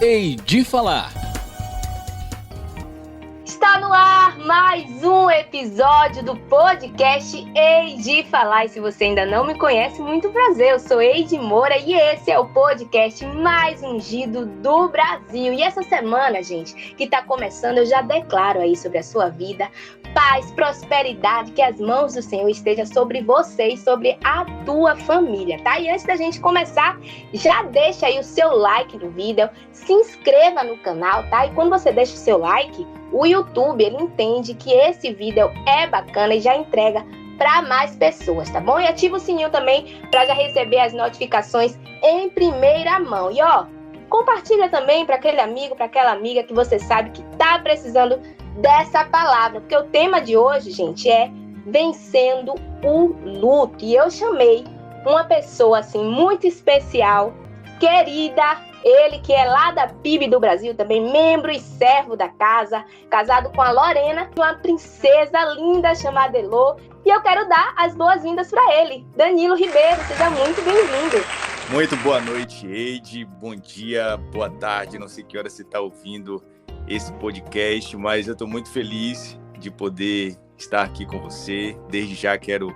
Hei de Falar. Está no ar mais um episódio do podcast Hei de Falar. E se você ainda não me conhece, muito prazer. Eu sou Eide Moura e esse é o podcast mais ungido do Brasil. E essa semana, gente, que está começando, eu já declaro aí sobre a sua vida paz, prosperidade, que as mãos do Senhor estejam sobre você e sobre a tua família, tá? E antes da gente começar, já deixa aí o seu like no vídeo, se inscreva no canal, tá? E quando você deixa o seu like, o YouTube, ele entende que esse vídeo é bacana e já entrega para mais pessoas, tá bom? E ativa o sininho também para já receber as notificações em primeira mão. E ó, compartilha também para aquele amigo, para aquela amiga que você sabe que tá precisando dessa palavra, porque o tema de hoje, gente, é vencendo o luto. E eu chamei uma pessoa assim muito especial, querida, ele que é lá da PIB do Brasil, também membro e servo da casa, casado com a Lorena, uma princesa linda chamada Elô. E eu quero dar as boas-vindas para ele, Danilo Ribeiro. Seja muito bem-vindo. Muito boa noite, Eide. Bom dia, boa tarde. Não sei que hora você está ouvindo esse podcast, mas eu estou muito feliz de poder estar aqui com você. Desde já quero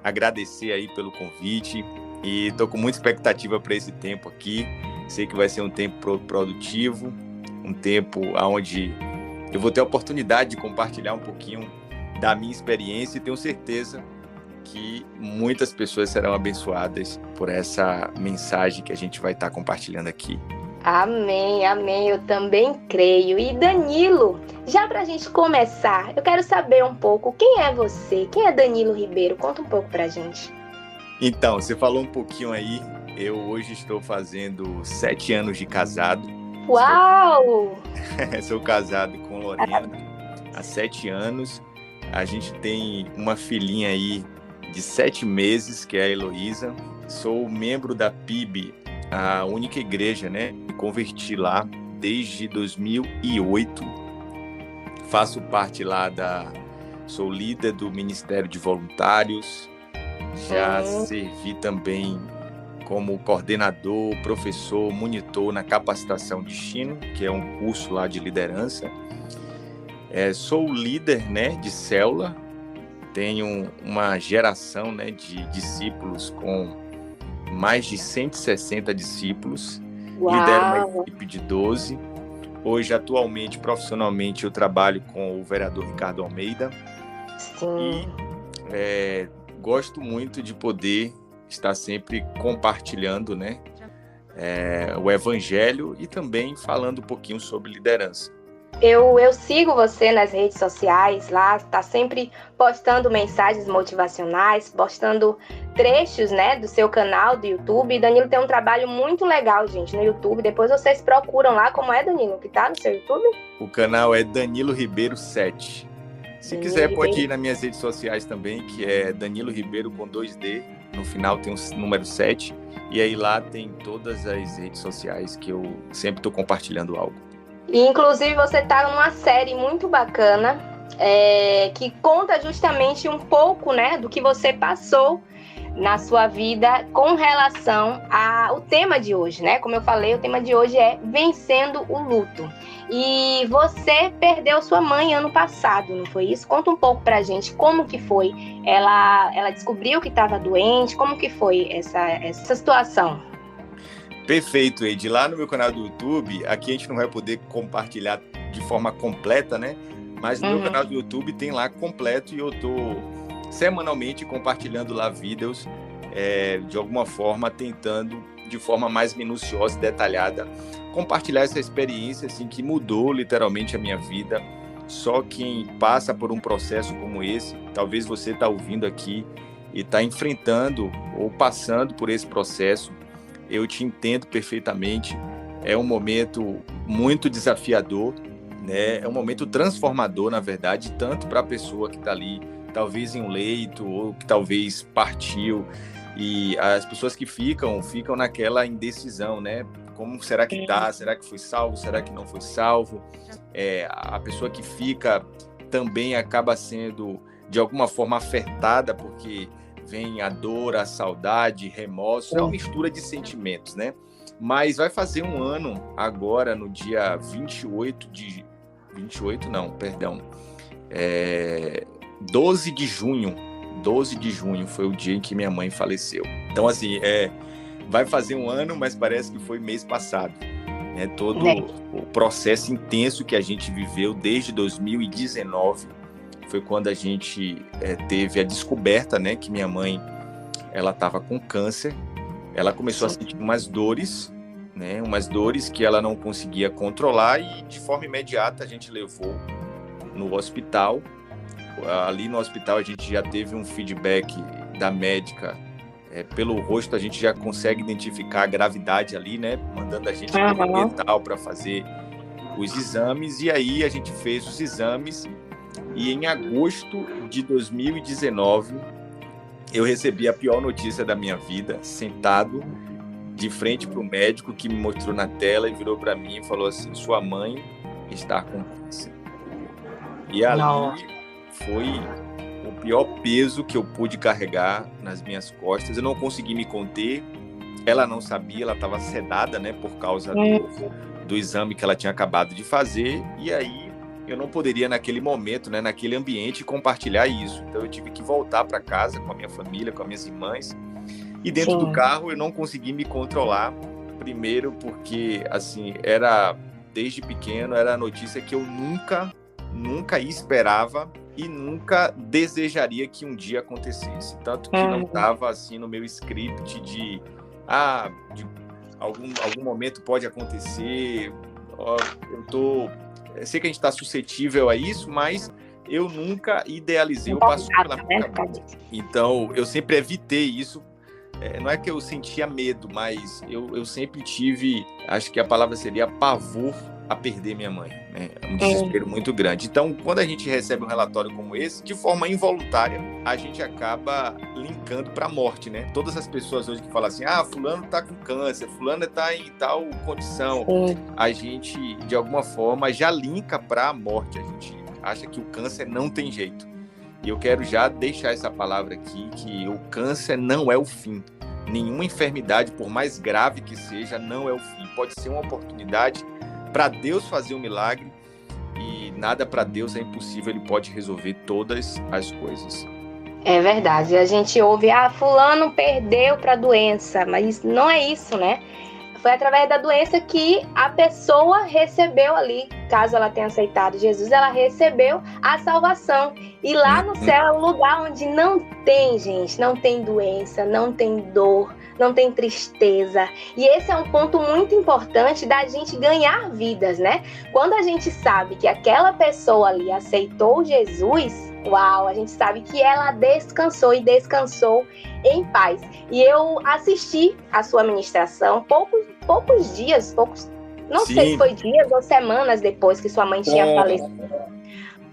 agradecer aí pelo convite e estou com muita expectativa para esse tempo aqui. Sei que vai ser um tempo produtivo, um tempo onde eu vou ter a oportunidade de compartilhar um pouquinho da minha experiência e tenho certeza que muitas pessoas serão abençoadas por essa mensagem que a gente vai estar compartilhando aqui. Amém, amém, eu também creio. E Danilo, já pra gente começar, eu quero saber um pouco, quem é você? Quem é Danilo Ribeiro? Conta um pouco pra gente. Então, você falou um pouquinho aí, eu hoje estou fazendo 7 anos de casado. Uau! Sou casado com Lorena há 7 anos. A gente tem uma filhinha aí de 7 meses, que é a Heloísa. Sou membro da PIB, a única igreja, né? Me converti lá desde 2008. Faço parte lá sou líder do Ministério de Voluntários. Já servi também como coordenador, professor, monitor na capacitação de Destino, que é um curso lá de liderança. Sou líder, né, de célula. Tenho uma geração, né, de discípulos com mais de 160 discípulos. Uau. Lidero uma equipe de 12. Hoje, atualmente, profissionalmente, eu trabalho com o vereador Ricardo Almeida. Sim. E gosto muito de poder estar sempre compartilhando, né, o evangelho e também falando um pouquinho sobre liderança. Eu sigo você nas redes sociais, lá tá sempre postando mensagens motivacionais, postando trechos, né, do seu canal do YouTube. Danilo tem um trabalho muito legal, gente, no YouTube. Depois vocês procuram lá, como é, Danilo, que tá no seu YouTube? O canal é Danilo Ribeiro 7. Se quiser, pode ir nas minhas redes sociais também, que é Danilo Ribeiro com 2D. No final tem o número 7. E aí lá tem todas as redes sociais que eu sempre estou compartilhando algo. E, inclusive, você está numa série muito bacana, que conta justamente um pouco, né, do que você passou na sua vida com relação ao tema de hoje, né? Como eu falei, o tema de hoje é vencendo o luto. E você perdeu sua mãe ano passado, não foi isso? Conta um pouco pra gente como que foi. Ela descobriu que estava doente, como que foi essa situação? Perfeito, Ed. Lá no meu canal do YouTube, aqui a gente não vai poder compartilhar de forma completa, né? Mas no meu canal do YouTube tem lá completo e eu tô semanalmente compartilhando lá vídeos, de alguma forma tentando, de forma mais minuciosa e detalhada, compartilhar essa experiência assim, que mudou literalmente a minha vida. Só quem passa por um processo como esse, talvez você está ouvindo aqui e está enfrentando ou passando por esse processo, eu te entendo perfeitamente. É um momento muito desafiador, né? É um momento transformador, na verdade, tanto para a pessoa que está ali, talvez em um leito, ou que talvez partiu, e as pessoas que ficam naquela indecisão, né? Como será que tá? Será que foi salvo? Será que não foi salvo? A pessoa que fica também acaba sendo, de alguma forma, afetada, porque vem a dor, a saudade, remorso, é uma mistura de sentimentos, né? Mas vai fazer um ano agora, no dia 12 de junho. 12 de junho foi o dia em que minha mãe faleceu. Então, assim, vai fazer um ano, mas parece que foi mês passado. Né? Todo o processo intenso que a gente viveu desde 2019 foi quando a gente teve a descoberta, né, que minha mãe ela estava com câncer. Ela começou a sentir umas dores, né, umas dores que ela não conseguia controlar, e de forma imediata a gente levou no hospital. Ali no hospital a gente já teve um feedback da médica, pelo rosto a gente já consegue identificar a gravidade ali, né, mandando a gente para o hospital para fazer os exames, e aí a gente fez os exames, e em agosto de 2019 eu recebi a pior notícia da minha vida, sentado de frente para o médico, que me mostrou na tela e virou para mim e falou assim: sua mãe está com câncer. E ali foi o pior peso que eu pude carregar nas minhas costas. Eu não consegui me conter. Ela não sabia, ela estava sedada, né, por causa do exame que ela tinha acabado de fazer. E aí eu não poderia, naquele momento, né, naquele ambiente, compartilhar isso. Então eu tive que voltar para casa com a minha família, com as minhas irmãs. E dentro do carro eu não consegui me controlar. Primeiro porque, assim, desde pequeno, era a notícia que eu nunca esperava e nunca desejaria que um dia acontecesse. Tanto que não estava assim no meu script de algum momento pode acontecer. Eu sei que a gente está suscetível a isso, mas eu nunca idealizei o passou pela minha cabeça. Então, eu sempre evitei isso. Não é que eu sentia medo, mas eu sempre tive, acho que a palavra seria pavor a perder minha mãe, né? É um desespero muito grande. Então, quando a gente recebe um relatório como esse, de forma involuntária, a gente acaba linkando para a morte, né? Todas as pessoas hoje que falam assim, fulano tá com câncer, fulano tá em tal condição, a gente, de alguma forma, já linka para a morte. A gente acha que o câncer não tem jeito. E eu quero já deixar essa palavra aqui, que o câncer não é o fim. Nenhuma enfermidade, por mais grave que seja, não é o fim. Pode ser uma oportunidade para Deus fazer um milagre, e nada para Deus é impossível, Ele pode resolver todas as coisas. É verdade, a gente ouve, fulano perdeu para a doença, mas não é isso, né? Foi através da doença que a pessoa recebeu ali, caso ela tenha aceitado Jesus, ela recebeu a salvação. E lá no céu é um lugar onde não tem, gente, não tem doença, não tem dor, não tem tristeza. E esse é um ponto muito importante da gente ganhar vidas, né? Quando a gente sabe que aquela pessoa ali aceitou Jesus, a gente sabe que ela descansou e descansou em paz. E eu assisti a sua ministração poucos dias, não sei se foi dias ou semanas depois que sua mãe tinha falecido.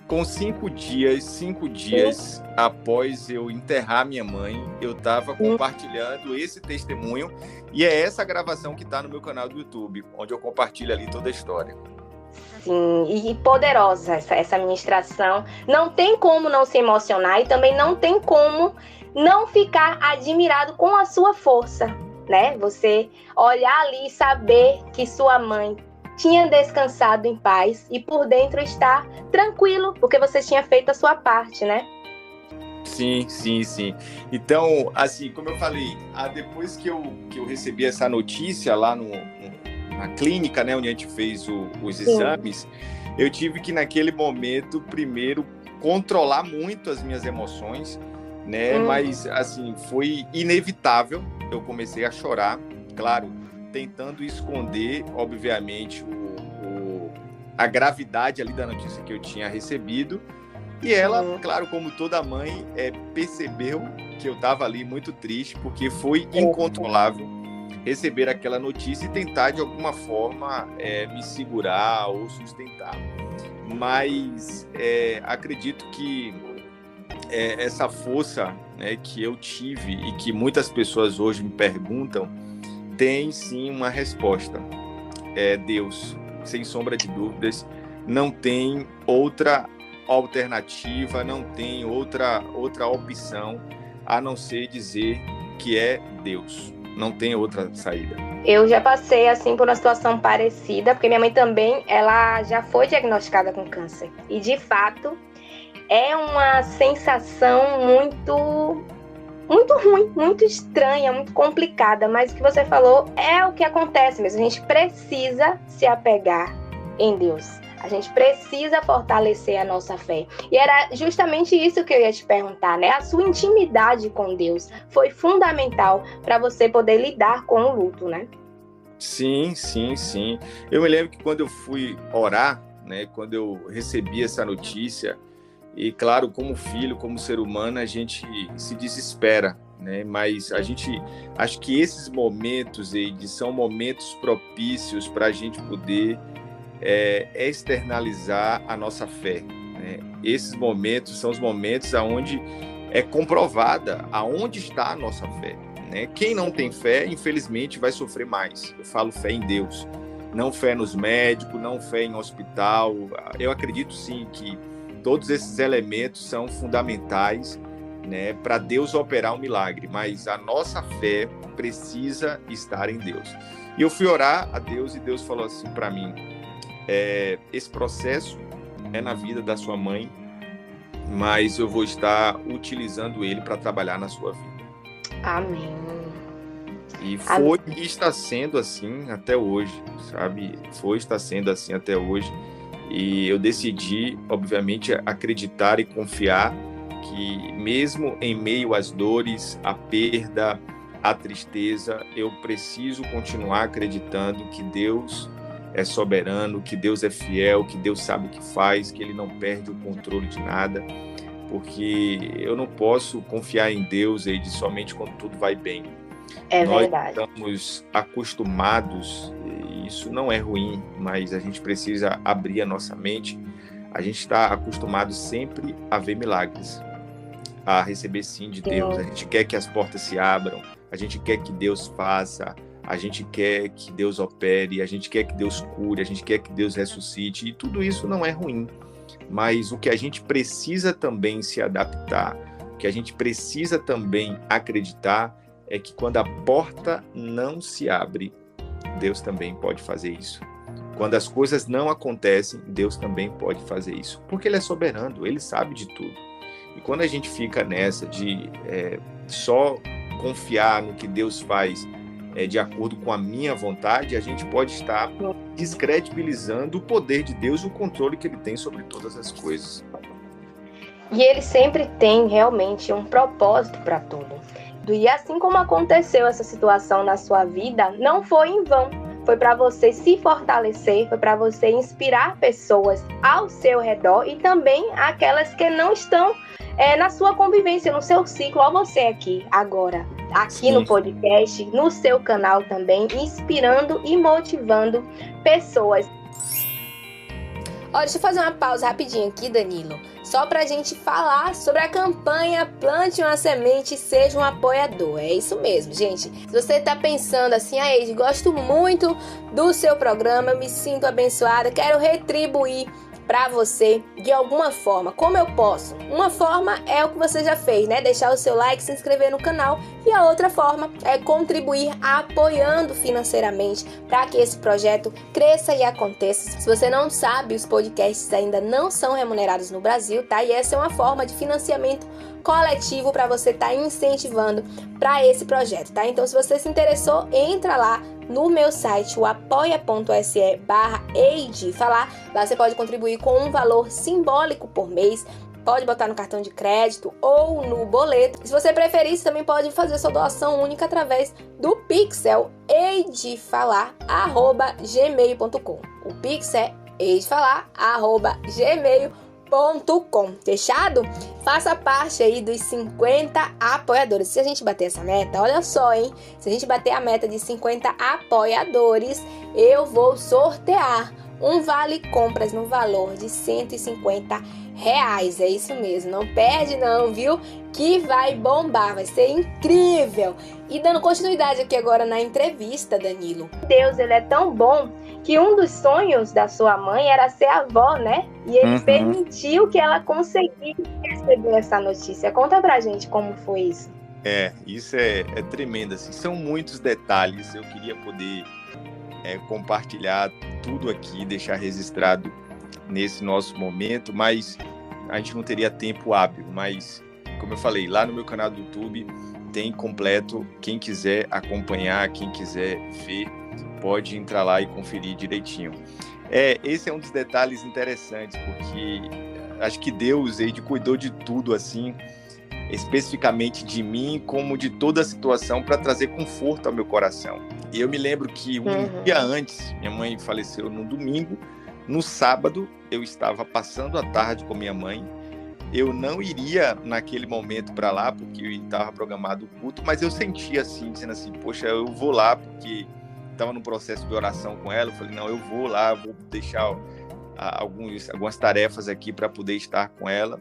Com 5 dias após eu enterrar minha mãe, eu estava compartilhando esse testemunho, e é essa gravação que está no meu canal do YouTube, onde eu compartilho ali toda a história. Sim, e poderosa essa ministração. Não tem como não se emocionar, e também não tem como não ficar admirado com a sua força, né? Você olhar ali e saber que sua mãe tinha descansado em paz e por dentro estar tranquilo, porque você tinha feito a sua parte, né? Sim. Então, assim, como eu falei, depois que eu recebi essa notícia lá na clínica, né, onde a gente fez os exames, eu tive que, naquele momento, primeiro, controlar muito as minhas emoções, né? Mas, assim, foi inevitável. Eu comecei a chorar, claro, tentando esconder, obviamente, a gravidade ali da notícia que eu tinha recebido. E ela, claro, como toda mãe, percebeu que eu estava ali muito triste, porque foi incontrolável receber aquela notícia e tentar, de alguma forma, me segurar ou sustentar. Mas acredito que essa força, né, que eu tive e que muitas pessoas hoje me perguntam, tem sim uma resposta. É Deus, sem sombra de dúvidas. Não tem outra alternativa, não tem outra opção a não ser dizer que é Deus. Não tem outra saída. Eu já passei, assim, por uma situação parecida, porque minha mãe também, ela já foi diagnosticada com câncer. E, de fato, é uma sensação muito ruim, muito estranha, muito complicada. Mas o que você falou é o que acontece mesmo. A gente precisa se apegar em Deus. A gente precisa fortalecer a nossa fé. E era justamente isso que eu ia te perguntar, né? A sua intimidade com Deus foi fundamental para você poder lidar com o luto, né? Sim. Eu me lembro que quando eu fui orar, né, quando eu recebi essa notícia, e claro, como filho, como ser humano, a gente se desespera, né? Mas acho que esses momentos, Eide, são momentos propícios para a gente poder externalizar a nossa fé, né? Esses momentos são os momentos onde é comprovada aonde está a nossa fé, né? Quem não tem fé, infelizmente, vai sofrer mais. Eu falo fé em Deus, não fé nos médicos, não fé em hospital. Eu acredito sim que todos esses elementos são fundamentais, né, para Deus operar um milagre, mas a nossa fé precisa estar em Deus. E eu fui orar a Deus e Deus falou assim para mim: esse processo é na vida da sua mãe, mas eu vou estar utilizando ele para trabalhar na sua vida. Amém. E foi e está sendo assim até hoje, sabe? Está sendo assim até hoje. E eu decidi, obviamente, acreditar e confiar que mesmo em meio às dores, à perda, à tristeza, eu preciso continuar acreditando que Deus é soberano, que Deus é fiel, que Deus sabe o que faz, que Ele não perde o controle de nada, porque eu não posso confiar em Deus Eide, somente quando tudo vai bem. Nós verdade. Estamos acostumados, e isso não é ruim, mas a gente precisa abrir a nossa mente. A gente está acostumado sempre a ver milagres, a receber sim de Deus. A gente quer que as portas se abram, a gente quer que Deus faça, a gente quer que Deus opere, a gente quer que Deus cure, a gente quer que Deus ressuscite, e tudo isso não é ruim. Mas o que a gente precisa também se adaptar, o que a gente precisa também acreditar, é que quando a porta não se abre, Deus também pode fazer isso. Quando as coisas não acontecem, Deus também pode fazer isso. Porque Ele é soberano, Ele sabe de tudo. E quando a gente fica nessa de só confiar no que Deus faz de acordo com a minha vontade, a gente pode estar descredibilizando o poder de Deus e o controle que Ele tem sobre todas as coisas. E Ele sempre tem realmente um propósito para tudo. E assim como aconteceu essa situação na sua vida, não foi em vão. Foi para você se fortalecer, foi para você inspirar pessoas ao seu redor e também aquelas que não estão na sua convivência, no seu ciclo, ó, você aqui, agora, aqui Sim. No podcast, no seu canal também, inspirando e motivando pessoas. Olha, deixa eu fazer uma pausa rapidinho aqui, Danilo, só pra gente falar sobre a campanha Plante uma Semente e Seja um Apoiador. É isso mesmo, gente. Se você tá pensando assim, Eide, gosto muito do seu programa, eu me sinto abençoada, quero retribuir para você de alguma forma. Como eu posso? Uma forma é o que você já fez, né? Deixar o seu like, se inscrever no canal. E a outra forma é contribuir apoiando financeiramente para que esse projeto cresça e aconteça. Se você não sabe, os podcasts ainda não são remunerados no Brasil, tá? E essa é uma forma de financiamento coletivo para você estar incentivando para esse projeto, tá? Então, se você se interessou, entra lá no meu site, o apoia.se/eidefalar. Lá você pode contribuir com um valor simbólico por mês. Pode botar no cartão de crédito ou no boleto. Se você preferir, você também pode fazer sua doação única através do Pixel eidefalar@gmail.com. O Pix é eidefalar@gmail.com. Fechado? Faça parte aí dos 50 apoiadores. Se a gente bater essa meta, olha só, hein? Se a gente bater a meta de 50 apoiadores, eu vou sortear um vale compras no valor de R$150. É isso mesmo, não perde não, viu? Que vai bombar, vai ser incrível. E dando continuidade aqui agora na entrevista, Danilo. Deus, ele é tão bom que um dos sonhos da sua mãe era ser avó, né? E ele permitiu que ela conseguisse receber essa notícia. Conta pra gente como foi isso. Isso é tremendo, assim. São muitos detalhes, eu queria poder compartilhar tudo aqui, deixar registrado nesse nosso momento, mas a gente não teria tempo hábil. Mas, como eu falei, lá no meu canal do YouTube tem completo. Quem quiser acompanhar, quem quiser ver, pode entrar lá e conferir direitinho. Esse é um dos detalhes interessantes, porque acho que Deus cuidou de tudo, assim, especificamente de mim, como de toda a situação, para trazer conforto ao meu coração. E eu me lembro que um dia antes, minha mãe faleceu no domingo, no sábado eu estava passando a tarde com minha mãe. Eu não iria naquele momento para lá, porque estava programado o culto, mas eu sentia assim, dizendo assim, poxa, eu vou lá, porque estava no processo de oração com ela. Eu falei, não, eu vou lá, vou deixar algumas tarefas aqui para poder estar com ela.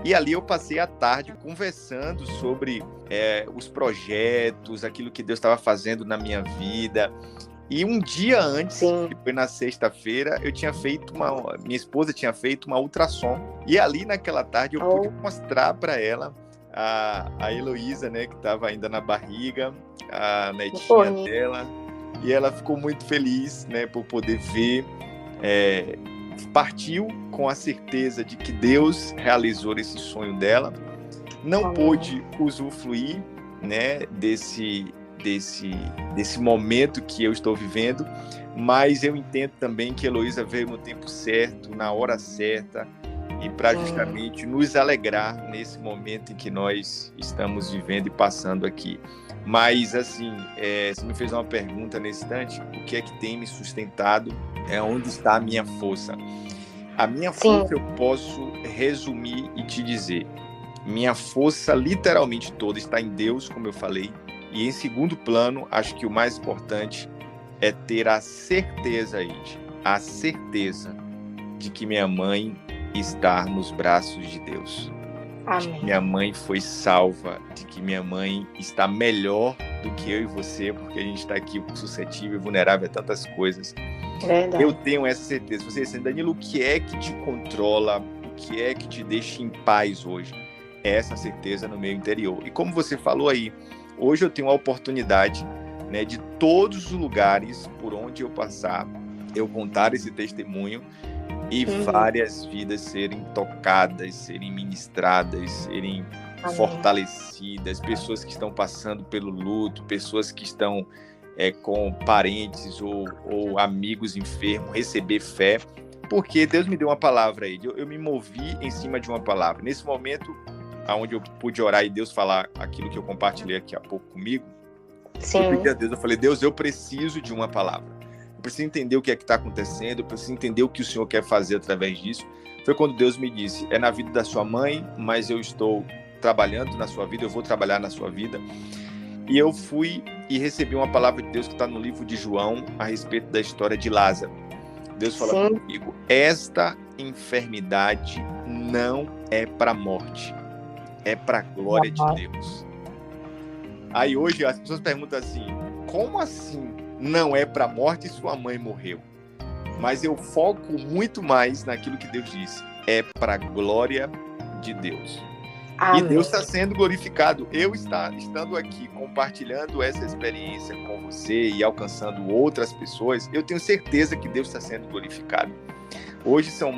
E ali eu passei a tarde conversando sobre os projetos, aquilo que Deus estava fazendo na minha vida. E um dia antes, que foi na sexta-feira, minha esposa tinha feito uma ultrassom. E ali naquela tarde eu pude mostrar para ela a Heloísa, né, que estava ainda na barriga, a netinha dela. E ela ficou muito feliz, né, por poder ver. Partiu com a certeza de que Deus realizou esse sonho dela. Não pôde usufruir, né, desse momento que eu estou vivendo, mas eu entendo também que a Heloísa veio no tempo certo, na hora certa, e para justamente nos alegrar nesse momento em que nós estamos vivendo e passando aqui. Mas, assim, você me fez uma pergunta nesse instante, o que é que tem me sustentado? Onde está a minha força? A minha força eu posso resumir e te dizer. Minha força, literalmente toda, está em Deus, como eu falei. E em segundo plano, acho que o mais importante é ter a certeza de que minha mãe está nos braços de Deus. Amém. De que minha mãe foi salva, de que minha mãe está melhor do que eu e você, porque a gente está aqui suscetível e vulnerável a tantas coisas. Verdade. Eu tenho essa certeza. Você disse, Danilo, o que é que te controla? O que é que te deixa em paz hoje? É essa certeza no meu interior. E como você falou aí, hoje eu tenho a oportunidade, né, de todos os lugares por onde eu passar, eu contar esse testemunho e várias vidas serem tocadas, serem ministradas, serem fortalecidas, pessoas que estão passando pelo luto, pessoas que estão com parentes ou amigos enfermos, receber fé, porque Deus me deu uma palavra aí, eu me movi em cima de uma palavra. Nesse momento, onde eu pude orar e Deus falar aquilo que eu compartilhei aqui há pouco comigo, eu pedi a Deus, eu falei, Deus, eu preciso de uma palavra. Eu preciso entender o que é que está acontecendo, eu preciso entender o que o Senhor quer fazer através disso. Foi quando Deus me disse, é na vida da sua mãe, mas eu estou trabalhando na sua vida, eu vou trabalhar na sua vida. E eu fui e recebi uma palavra de Deus que está no livro de João, a respeito da história de Lázaro. Deus falou comigo, esta enfermidade não é para a morte, é para a glória de Deus. Aí hoje as pessoas perguntam assim, como assim não é para a morte e sua mãe morreu? Mas eu foco muito mais naquilo que Deus disse, é para a glória de Deus. Amém. E Deus está sendo glorificado. Eu estando aqui compartilhando essa experiência com você e alcançando outras pessoas, eu tenho certeza que Deus está sendo glorificado. Hoje são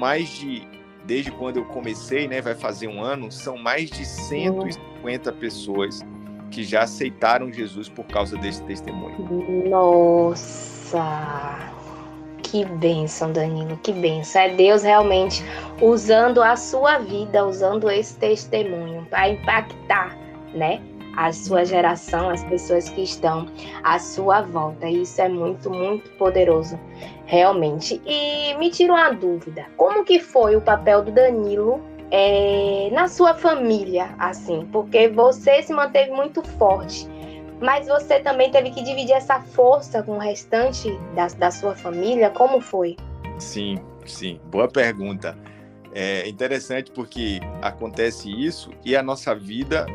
desde quando eu comecei, né, vai fazer um ano, são mais de 150 pessoas que já aceitaram Jesus por causa desse testemunho. Nossa! Que bênção, Danilo, que bênção. É Deus realmente usando a sua vida, usando esse testemunho para impactar, né, a sua geração, as pessoas que estão à sua volta. Isso é muito, muito poderoso, realmente. E me tira uma dúvida, como que foi o papel do Danilo na sua família, assim? Porque você se manteve muito forte, mas você também teve que dividir essa força com o restante da sua família. Como foi? Sim. Boa pergunta. É interessante porque acontece isso e a nossa vida,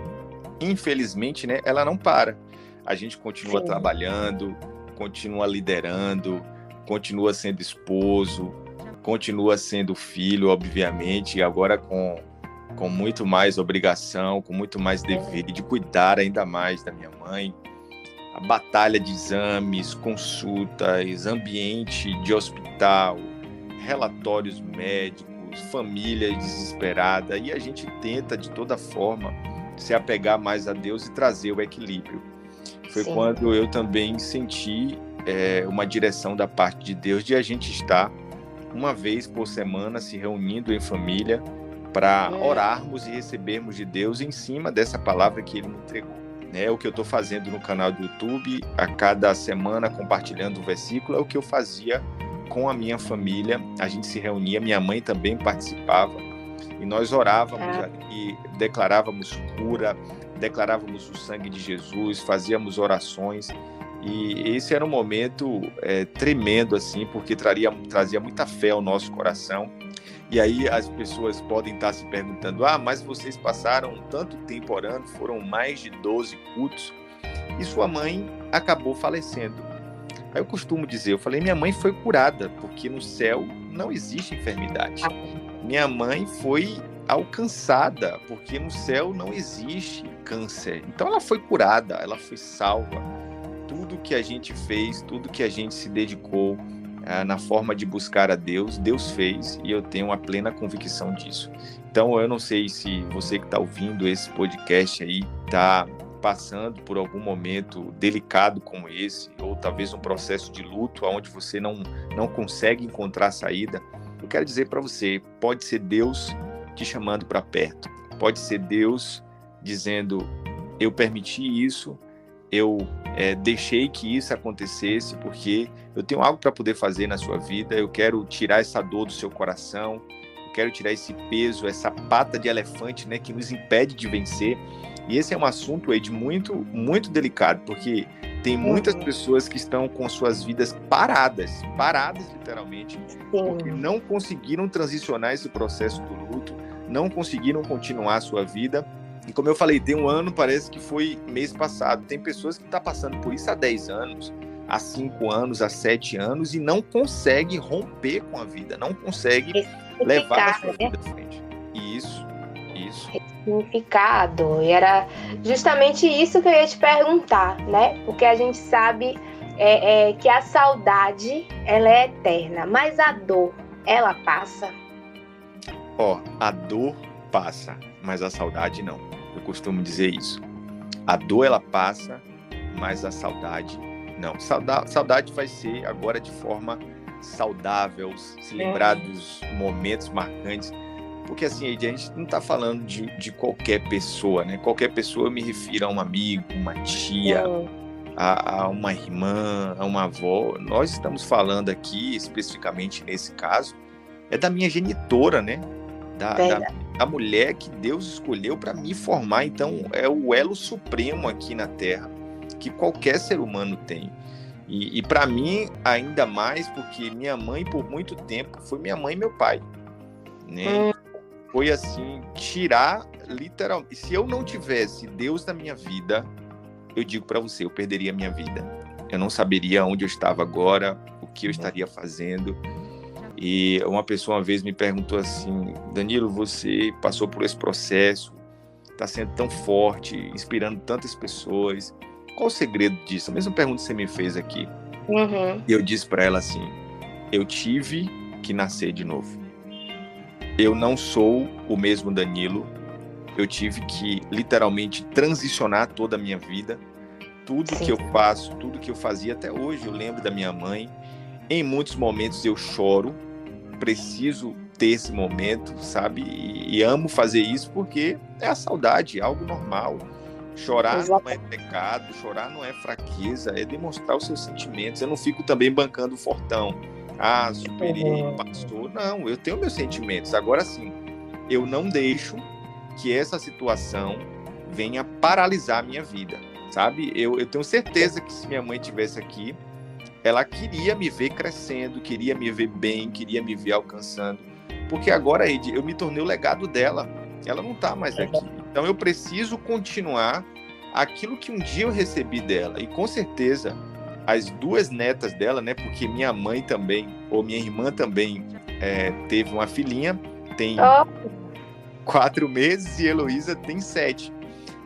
infelizmente, né, ela não para. A gente continua trabalhando, continua liderando, continua sendo esposo, continua sendo filho, obviamente, e agora com com muito mais obrigação, com muito mais dever de cuidar ainda mais da minha mãe. A batalha de exames, consultas, ambiente de hospital, relatórios médicos, família desesperada, e a gente tenta de toda forma se apegar mais a Deus e trazer o equilíbrio. Foi Sim. quando eu também senti uma direção da parte de Deus de a gente estar uma vez por semana se reunindo em família para orarmos e recebermos de Deus em cima dessa palavra que Ele me entregou. É o que eu estou fazendo no canal do YouTube, a cada semana compartilhando o versículo, é o que eu fazia com a minha família. A gente se reunia, minha mãe também participava, e nós orávamos e declarávamos cura, declarávamos o sangue de Jesus, fazíamos orações, e esse era um momento tremendo, assim, porque trazia muita fé ao nosso coração. E aí as pessoas podem estar se perguntando, mas vocês passaram tanto tempo orando, foram mais de 12 cultos, e sua mãe acabou falecendo. Aí eu costumo dizer, eu falei, minha mãe foi curada, porque no céu não existe enfermidade. Minha mãe foi alcançada, porque no céu não existe câncer. Então ela foi curada, ela foi salva. Tudo que a gente fez, tudo que a gente se dedicou na forma de buscar a Deus, Deus fez, e eu tenho uma plena convicção disso. Então eu não sei se você que está ouvindo esse podcast aí está passando por algum momento delicado como esse, ou talvez um processo de luto onde você não consegue encontrar saída. Eu quero dizer para você, pode ser Deus te chamando para perto, pode ser Deus dizendo, eu permiti isso, eu deixei que isso acontecesse porque eu tenho algo para poder fazer na sua vida, eu quero tirar essa dor do seu coração, eu quero tirar esse peso, essa pata de elefante, né, que nos impede de vencer. E esse é um assunto, Ed, muito, muito delicado, porque tem muitas pessoas que estão com suas vidas paradas literalmente, porque não conseguiram transicionar esse processo do luto, não conseguiram continuar a sua vida. E como eu falei, tem um ano, parece que foi mês passado. Tem pessoas que estão passando por isso há 10 anos, há 5 anos, há 7 anos, e não consegue romper com a vida, não consegue levar a sua vida à frente. Isso. Significado. E era justamente isso que eu ia te perguntar, né? Porque a gente sabe que a saudade, ela é eterna, mas a dor, ela passa? A dor passa, mas a saudade não. Eu costumo dizer isso. A dor, ela passa, mas a saudade não. Saudade vai ser agora de forma saudável, se lembrar dos momentos marcantes. Porque assim, a gente não está falando de qualquer pessoa, né? Qualquer pessoa, eu me refiro a um amigo, uma tia, a uma irmã, a uma avó. Nós estamos falando aqui, especificamente nesse caso, da minha genitora, né? Da mulher que Deus escolheu para me formar. Então, é o elo supremo aqui na Terra que qualquer ser humano tem. E para mim, ainda mais, porque minha mãe, por muito tempo, foi minha mãe e meu pai, né? Foi assim, tirar, literalmente. Se eu não tivesse Deus na minha vida, eu digo para você, eu perderia a minha vida. Eu não saberia onde eu estava agora, o que eu estaria fazendo. E uma pessoa uma vez me perguntou assim, Danilo, você passou por esse processo, está sendo tão forte, inspirando tantas pessoas. Qual o segredo disso? A mesma pergunta que você me fez aqui. E eu disse para ela assim, eu tive que nascer de novo. Eu não sou o mesmo Danilo. Eu tive que literalmente transicionar toda a minha vida. Tudo que eu faço, tudo que eu fazia até hoje, eu lembro da minha mãe. Em muitos momentos eu choro, preciso ter esse momento, sabe? E amo fazer isso porque é a saudade, é algo normal. Chorar não é pecado, chorar não é fraqueza, é demonstrar os seus sentimentos. Eu não fico também bancando o fortão. Superei, passou. Não, eu tenho meus sentimentos. Agora sim, eu não deixo que essa situação venha paralisar a minha vida, sabe? Eu tenho certeza que se minha mãe estivesse aqui, ela queria me ver crescendo, queria me ver bem, queria me ver alcançando. Porque agora, Ed, eu me tornei o legado dela. Ela não está mais aqui. Então eu preciso continuar aquilo que um dia eu recebi dela. E com certeza, as 2 netas dela, né? Porque minha mãe também, ou minha irmã também, teve uma filhinha, tem 4 meses e Heloísa tem 7.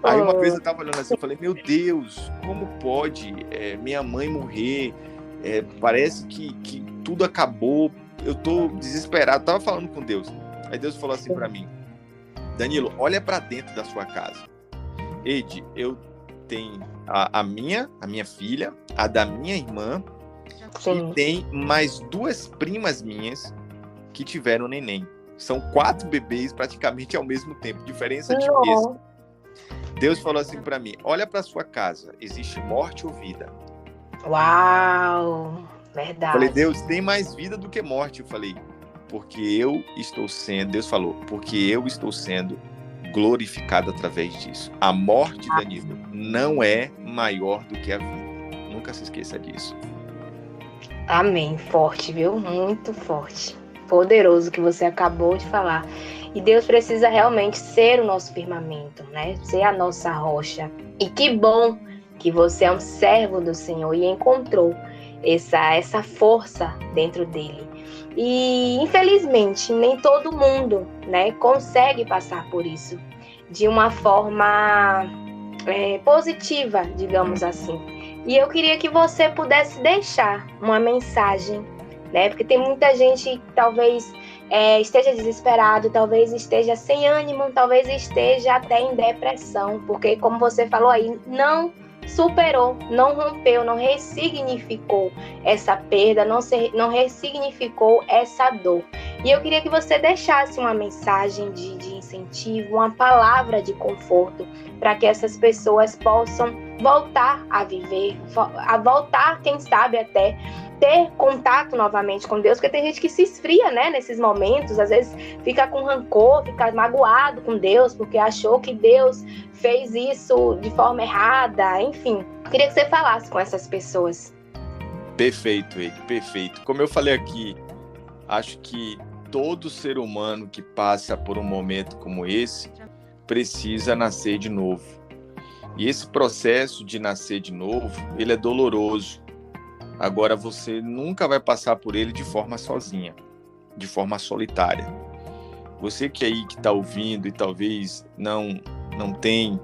Aí uma vez eu tava olhando assim, eu falei, meu Deus, como pode minha mãe morrer? Parece que tudo acabou, eu tô desesperado. Tava falando com Deus. Aí Deus falou assim para mim, Danilo, olha para dentro da sua casa. Eide, eu tenho a minha filha, a da minha irmã, sim, e tem mais 2 primas minhas que tiveram neném. São 4 bebês praticamente ao mesmo tempo, diferença de mês. Deus falou assim para mim, olha para sua casa, existe morte ou vida? Uau, verdade. Falei, Deus, tem mais vida do que morte. Eu falei, porque eu estou sendo, Deus falou, porque eu estou sendo glorificado através disso. A morte, Danilo, não é maior do que a vida. Nunca se esqueça disso. Amém. Forte, viu? Muito forte. Poderoso que você acabou de falar. E Deus precisa realmente ser o nosso firmamento, né? Ser a nossa rocha. E que bom que você é um servo do Senhor e encontrou essa força dentro dele. E, infelizmente, nem todo mundo, né, consegue passar por isso de uma forma positiva, digamos assim. E eu queria que você pudesse deixar uma mensagem, né, porque tem muita gente que talvez esteja desesperado, talvez esteja sem ânimo, talvez esteja até em depressão, porque, como você falou aí, não superou, não rompeu, não ressignificou essa perda, não ressignificou essa dor. E eu queria que você deixasse uma mensagem de incentivo, uma palavra de conforto, para que essas pessoas possam voltar a viver, a voltar, quem sabe até ter contato novamente com Deus, porque tem gente que se esfria, né, nesses momentos, às vezes fica com rancor, fica magoado com Deus, porque achou que Deus fez isso de forma errada, enfim. Eu queria que você falasse com essas pessoas. Perfeito, Ed, perfeito. Como eu falei aqui, acho que todo ser humano que passa por um momento como esse precisa nascer de novo. E esse processo de nascer de novo, ele é doloroso. Agora, você nunca vai passar por ele de forma sozinha, de forma solitária. Você que aí que está ouvindo e talvez não tem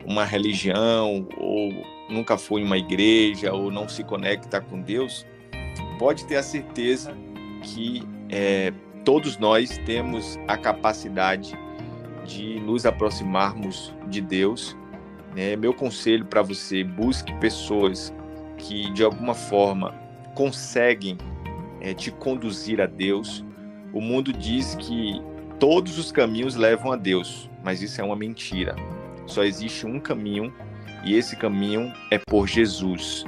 uma religião, ou nunca foi em uma igreja, ou não se conecta com Deus, pode ter a certeza que todos nós temos a capacidade de nos aproximarmos de Deus. Meu conselho para você, busque pessoas que de alguma forma conseguem te conduzir a Deus. O mundo diz que todos os caminhos levam a Deus, mas isso é uma mentira. Só existe um caminho, e esse caminho é por Jesus.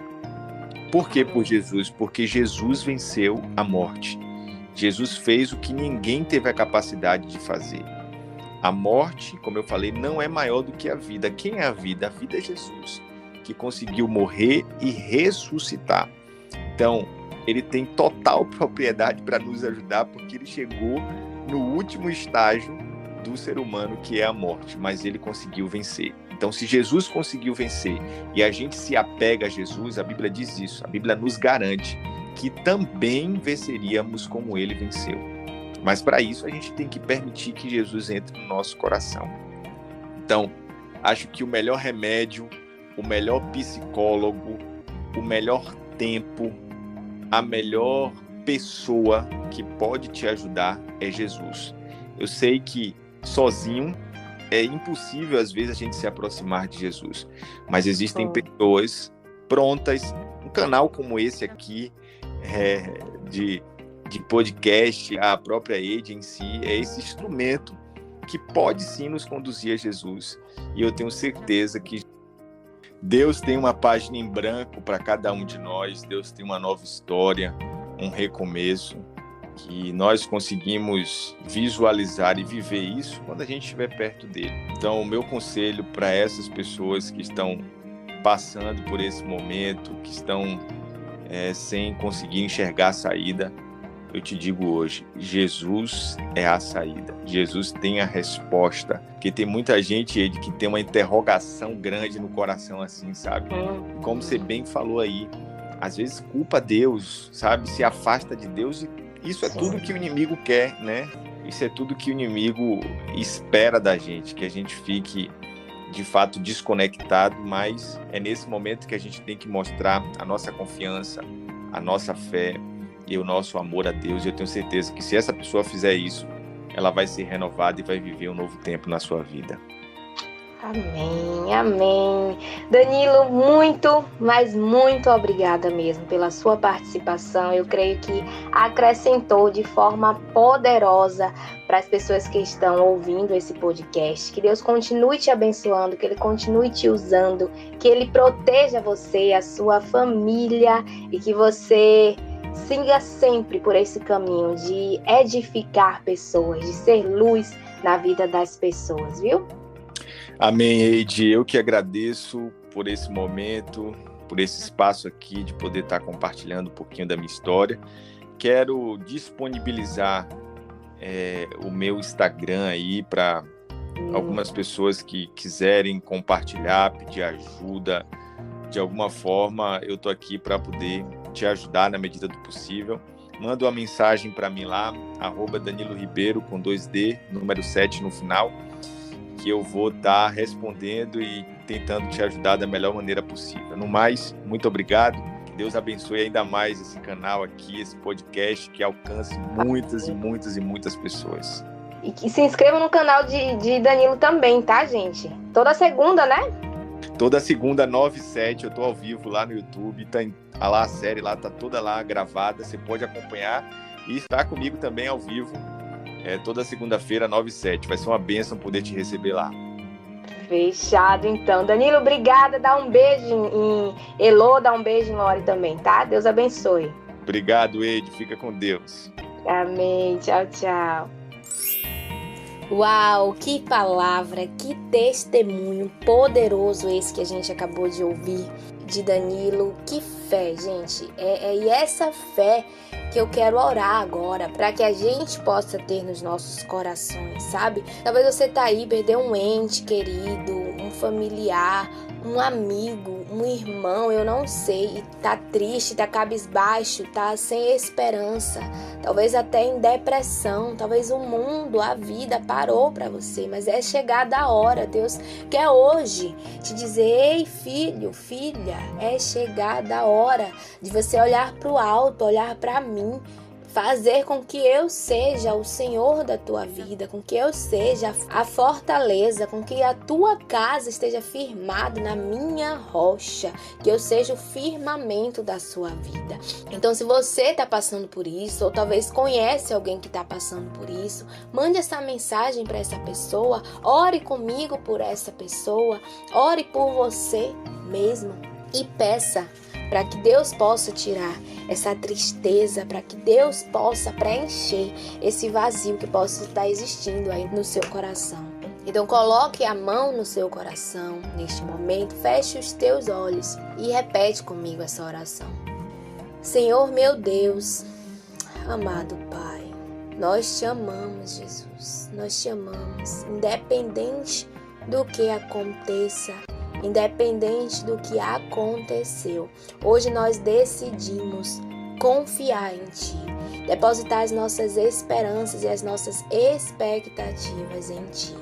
Por que por Jesus? Porque Jesus venceu a morte. Jesus fez o que ninguém teve a capacidade de fazer. A morte, como eu falei, não é maior do que a vida. Quem é a vida? A vida é Jesus, que conseguiu morrer e ressuscitar. Então, ele tem total propriedade para nos ajudar, porque ele chegou no último estágio do ser humano, que é a morte, mas ele conseguiu vencer. Então, se Jesus conseguiu vencer e a gente se apega a Jesus, a Bíblia diz isso, a Bíblia nos garante que também venceríamos como ele venceu. Mas para isso a gente tem que permitir que Jesus entre no nosso coração. Então, acho que o melhor remédio, o melhor psicólogo, o melhor tempo, a melhor pessoa que pode te ajudar é Jesus. Eu sei que sozinho é impossível às vezes a gente se aproximar de Jesus, mas existem pessoas prontas, um canal como esse aqui, de podcast, a própria Ed em si, é esse instrumento que pode sim nos conduzir a Jesus. E eu tenho certeza que Deus tem uma página em branco para cada um de nós, Deus tem uma nova história, um recomeço, que nós conseguimos visualizar e viver isso quando a gente estiver perto dele. Então, o meu conselho para essas pessoas que estão passando por esse momento, que estão sem conseguir enxergar a saída, eu te digo hoje, Jesus é a saída. Jesus tem a resposta. Porque tem muita gente, Ed, que tem uma interrogação grande no coração assim, sabe? Como você bem falou aí, às vezes culpa Deus, sabe? Se afasta de Deus e isso é tudo que o inimigo quer, né? Isso é tudo que o inimigo espera da gente, que a gente fique de fato desconectado, mas é nesse momento que a gente tem que mostrar a nossa confiança, a nossa fé e o nosso amor a Deus. E eu tenho certeza que se essa pessoa fizer isso, ela vai ser renovada e vai viver um novo tempo na sua vida. Amém, amém. Danilo, muito, mas muito obrigada mesmo pela sua participação. Eu creio que acrescentou de forma poderosa para as pessoas que estão ouvindo esse podcast. Que Deus continue te abençoando, que Ele continue te usando, que Ele proteja você e a sua família e que você siga sempre por esse caminho de edificar pessoas, de ser luz na vida das pessoas, viu? Amém, Eide. Eu que agradeço por esse momento, por esse espaço aqui de poder estar compartilhando um pouquinho da minha história. Quero disponibilizar o meu Instagram aí para algumas pessoas que quiserem compartilhar, pedir ajuda. De alguma forma, eu estou aqui para poder te ajudar na medida do possível. Manda uma mensagem para mim lá, @Danilo Ribeiro, com 2D, número 7 no final, que eu vou estar respondendo e tentando te ajudar da melhor maneira possível. No mais, muito obrigado. Que Deus abençoe ainda mais esse canal aqui, esse podcast, que alcance muitas e muitas e muitas pessoas. E que se inscreva no canal de Danilo também, tá, gente? Toda segunda, né? Toda segunda, 9h07, eu tô ao vivo lá no YouTube. Tá lá a série, lá tá toda lá gravada. Você pode acompanhar e estar comigo também ao vivo. Toda segunda-feira, 9h07. Vai ser uma bênção poder te receber lá. Fechado, então. Danilo, obrigada. Dá um beijo em Elô, dá um beijo em Lore também, tá? Deus abençoe. Obrigado, Eide. Fica com Deus. Amém. Tchau, tchau. Uau, que palavra, que testemunho poderoso esse que a gente acabou de ouvir de Danilo. Que fé, gente. E essa fé que eu quero orar agora, para que a gente possa ter nos nossos corações, sabe? Talvez você tá aí, perdeu um ente querido, um familiar, um amigo, um irmão, eu não sei, e tá triste, tá cabisbaixo, tá sem esperança, talvez até em depressão, talvez o mundo, a vida parou para você, mas é chegada a hora. Deus quer hoje te dizer: ei, filho, filha, é chegada a hora de você olhar para o alto, olhar para mim, fazer com que eu seja o Senhor da tua vida, com que eu seja a fortaleza, com que a tua casa esteja firmada na minha rocha, que eu seja o firmamento da sua vida. Então, se você está passando por isso, ou talvez conhece alguém que está passando por isso, mande essa mensagem para essa pessoa, ore comigo por essa pessoa, ore por você mesmo e peça para que Deus possa tirar essa tristeza, para que Deus possa preencher esse vazio que possa estar existindo aí no seu coração. Então coloque a mão no seu coração neste momento, feche os teus olhos e repete comigo essa oração. Senhor meu Deus, amado Pai, nós te amamos, Jesus, nós te amamos, independente do que aconteça, independente do que aconteceu. Hoje nós decidimos confiar em Ti, depositar as nossas esperanças e as nossas expectativas em Ti.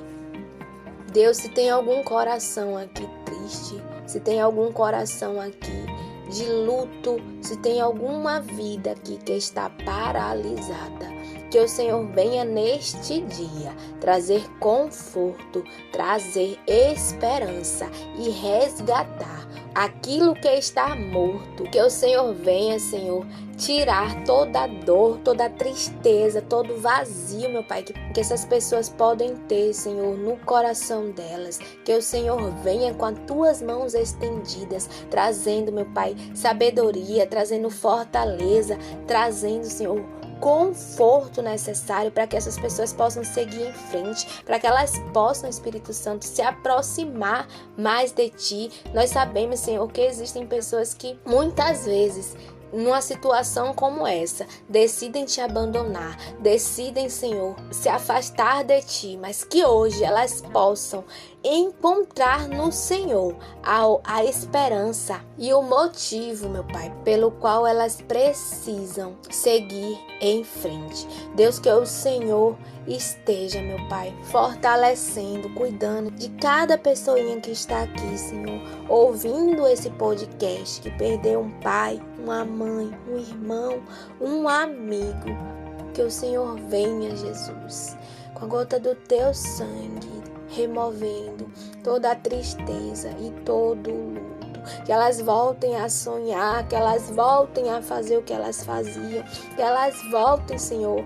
Deus, se tem algum coração aqui triste, se tem algum coração aqui de luto, se tem alguma vida aqui que está paralisada, que o Senhor venha neste dia trazer conforto, trazer esperança e resgatar aquilo que está morto. Que o Senhor venha, Senhor, tirar toda a dor, toda a tristeza, todo o vazio, meu Pai, que essas pessoas podem ter, Senhor, no coração delas. Que o Senhor venha com as tuas mãos estendidas, trazendo, meu Pai, sabedoria, trazendo fortaleza, trazendo, Senhor, conforto necessário para que essas pessoas possam seguir em frente, para que elas possam, Espírito Santo, se aproximar mais de Ti. Nós sabemos, Senhor, que existem pessoas que muitas vezes, numa situação como essa, decidem Te abandonar, decidem, Senhor, se afastar de Ti, mas que hoje elas possam encontrar no Senhor a esperança e o motivo, meu Pai, pelo qual elas precisam seguir em frente. Deus, que o Senhor esteja, meu Pai, fortalecendo, cuidando de cada pessoinha que está aqui, Senhor, ouvindo esse podcast, que perdeu um pai, uma mãe, um irmão, um amigo. Que o Senhor venha, Jesus, com a gota do teu sangue, removendo toda a tristeza e todo o luto. Que elas voltem a sonhar, que elas voltem a fazer o que elas faziam, que elas voltem, Senhor,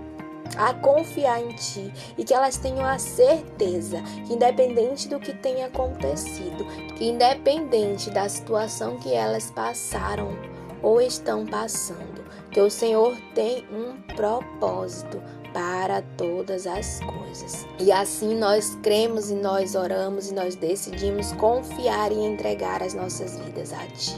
a confiar em Ti, e que elas tenham a certeza que, independente do que tenha acontecido, que independente da situação que elas passaram ou estão passando, que o Senhor tem um propósito para todas as coisas. E assim nós cremos e nós oramos e nós decidimos confiar e entregar as nossas vidas a Ti.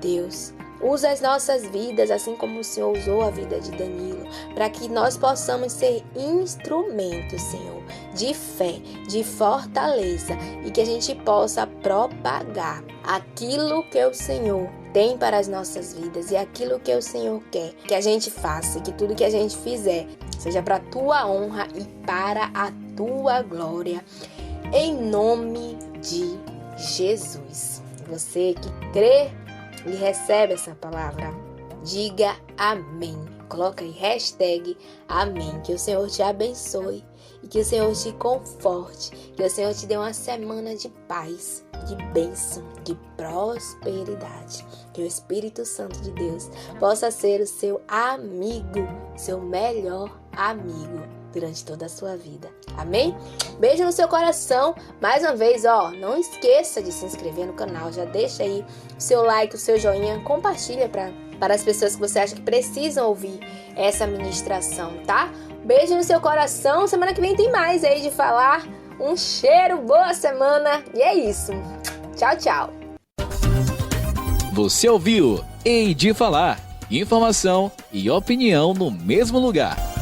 Deus, usa as nossas vidas, assim como o Senhor usou a vida de Danilo, para que nós possamos ser instrumentos, Senhor, de fé, de fortaleza, e que a gente possa propagar aquilo que o Senhor tem para as nossas vidas e aquilo que o Senhor quer que a gente faça, que tudo que a gente fizer seja para a Tua honra e para a Tua glória, em nome de Jesus. Você que crê e recebe essa palavra, diga amém. Coloca aí #amém. Que o Senhor te abençoe e que o Senhor te conforte, que o Senhor te dê uma semana de paz, de bênção, de prosperidade. Que o Espírito Santo de Deus possa ser o seu amigo, seu melhor amigo durante toda a sua vida. Amém? Beijo no seu coração. Mais uma vez, não esqueça de se inscrever no canal. Já deixa aí o seu like, o seu joinha. Compartilha para as pessoas que você acha que precisam ouvir essa ministração, tá? Beijo no seu coração. Semana que vem tem mais aí de falar. Um cheiro, boa semana. E é isso. Tchau, tchau. Você ouviu Hei de Falar. Informação e opinião no mesmo lugar.